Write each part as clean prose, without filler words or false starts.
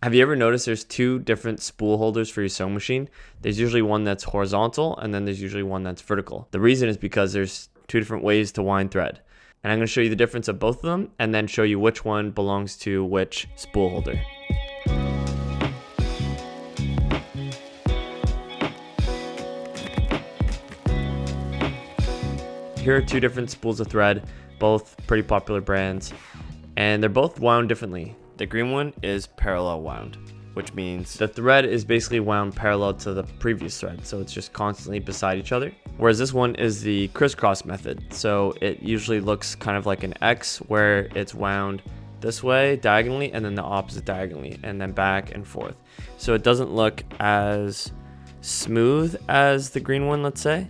Have you ever noticed there's two different spool holders for your sewing machine? There's usually one that's horizontal and then there's usually one that's vertical. The reason is because there's two different ways to wind thread. And I'm going to show you the difference of both of them and then show you which one belongs to which spool holder. Here are two different spools of thread, both pretty popular brands, and they're both wound differently. The green one is parallel wound, which means the thread is basically wound parallel to the previous thread, so it's just constantly beside each other. Whereas this one is the crisscross method, so it usually looks kind of like an X where it's wound this way diagonally and then the opposite diagonally and then back and forth. So it doesn't look as smooth as the green one, let's say.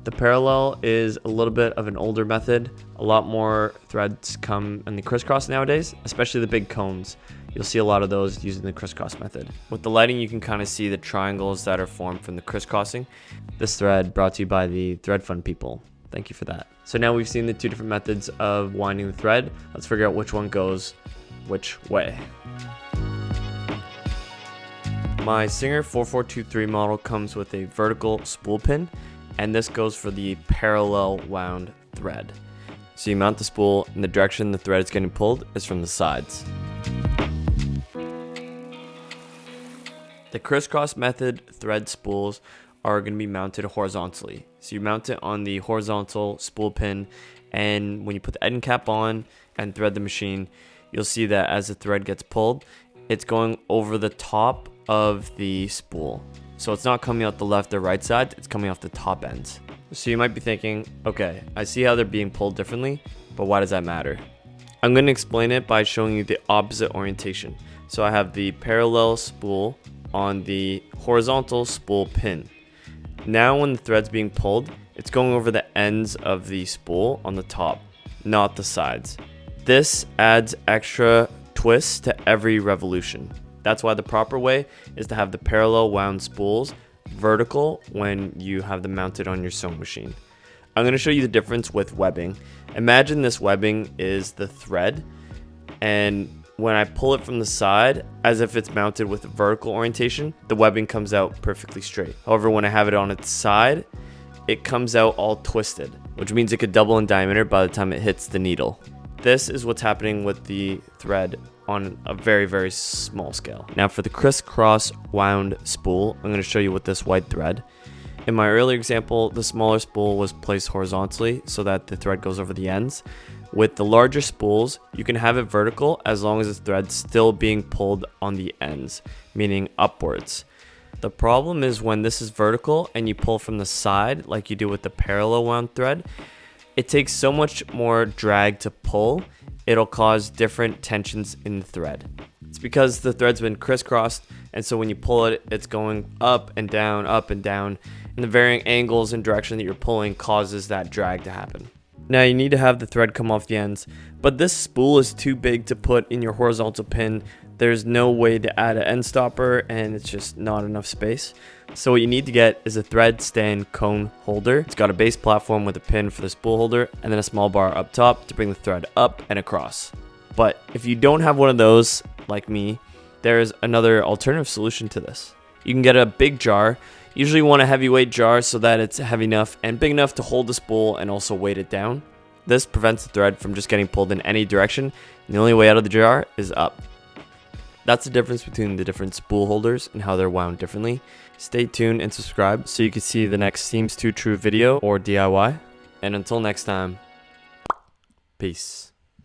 The parallel is a little bit of an older method. A lot more threads come in the crisscross nowadays, especially the big cones. You'll see a lot of those using the crisscross method. With the lighting, you can kind of see the triangles that are formed from the crisscrossing. This thread brought to you by the Thread Fund people. Thank you for that. So now we've seen the two different methods of winding the thread. Let's figure out which one goes which way. My Singer 4423 model comes with a vertical spool pin, and this goes for the parallel wound thread. So you mount the spool and the direction the thread is getting pulled is from the sides. The crisscross method thread spools are going to be mounted horizontally. So you mount it on the horizontal spool pin, and when you put the end cap on and thread the machine, you'll see that as the thread gets pulled, it's going over the top of the spool. So it's not coming out the left or right side, it's coming off the top ends. So you might be thinking, okay, I see how they're being pulled differently, but why does that matter? I'm going to explain it by showing you the opposite orientation. So I have the parallel spool on the horizontal spool pin. Now when the thread's being pulled, it's going over the ends of the spool on the top, not the sides. This adds extra twists to every revolution. That's why the proper way is to have the parallel wound spools vertical when you have them mounted on your sewing machine. I'm going to show you the difference with webbing. Imagine this webbing is the thread, and when I pull it from the side, as if it's mounted with a vertical orientation, the webbing comes out perfectly straight. However, when I have it on its side, it comes out all twisted, which means it could double in diameter by the time it hits the needle. This is what's happening with the thread on a very, very small scale. Now for the crisscross wound spool, I'm going to show you with this white thread. In my earlier example, the smaller spool was placed horizontally so that the thread goes over the ends. With the larger spools, you can have it vertical as long as the thread's still being pulled on the ends, meaning upwards. The problem is when this is vertical and you pull from the side like you do with the parallel wound thread, it takes so much more drag to pull, it'll cause different tensions in the thread. It's because the thread's been crisscrossed, and so when you pull it, it's going up and down, and the varying angles and direction that you're pulling causes that drag to happen. Now you need to have the thread come off the ends, but this spool is too big to put in your horizontal pin. There's no way to add an end stopper, and it's just not enough space. So what you need to get is a thread stand cone holder. It's got a base platform with a pin for the spool holder and then a small bar up top to bring the thread up and across. But if you don't have one of those, like me, there's another alternative solution to this. You can get a big jar. Usually you want a heavyweight jar so that it's heavy enough and big enough to hold the spool and also weight it down. This prevents the thread from just getting pulled in any direction, and the only way out of the jar is up. That's the difference between the different spool holders and how they're wound differently. Stay tuned and subscribe so you can see the next Seems Too True video or DIY. And until next time, peace.